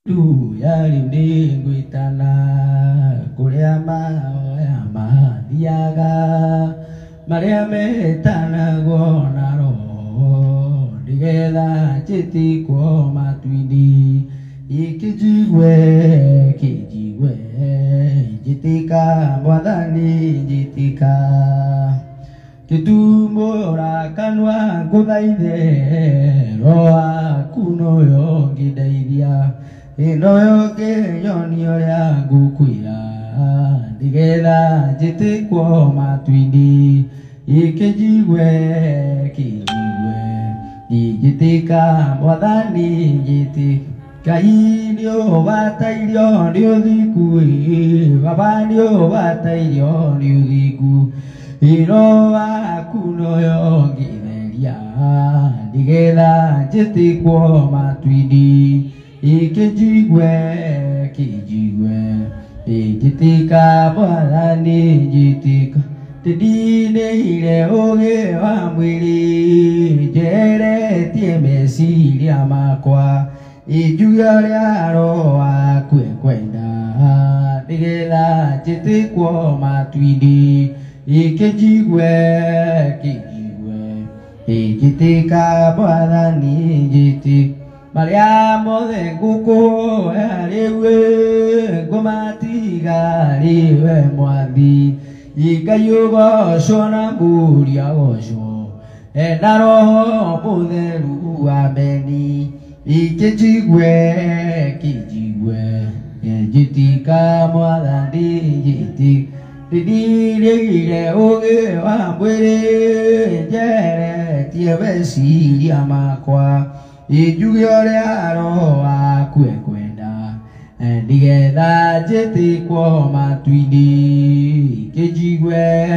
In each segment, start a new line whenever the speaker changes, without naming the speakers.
Du yari guitana kuria maoya diaga maria metana gonaro digeda chiti ko matwidi ikijigwe jitika mwadani jitika kitumora kanwa kudaide roa kuno yongidaidia inoyoke yonio yangu kuya digeda jitikwo matwidi ikijigwe jitika mwadhani jitika inio batairio niuthiku babanio batairio niuthiku iroa kuno yongitheria digeda jitikwo matwidi ikijigwe jitika mwadhani jitika tidine oge wa mwili jere tie mesiria makwa ijuya riaro kwenda digela jitikwo matwidi ikijigwe jitika mwadhani jitika Maria mothe nguku ariwe ngomatiga riwe mwathi ikayugo shona muria gosho na roho mutheru ameni ikijigwe jitika mwathani jitika didire uge wa mwiri jere tie mesiria makwa ijugyo riaro kwenda ndigeda jitikwo matwidi kijigwe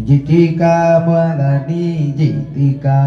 jitika mwadhani jitika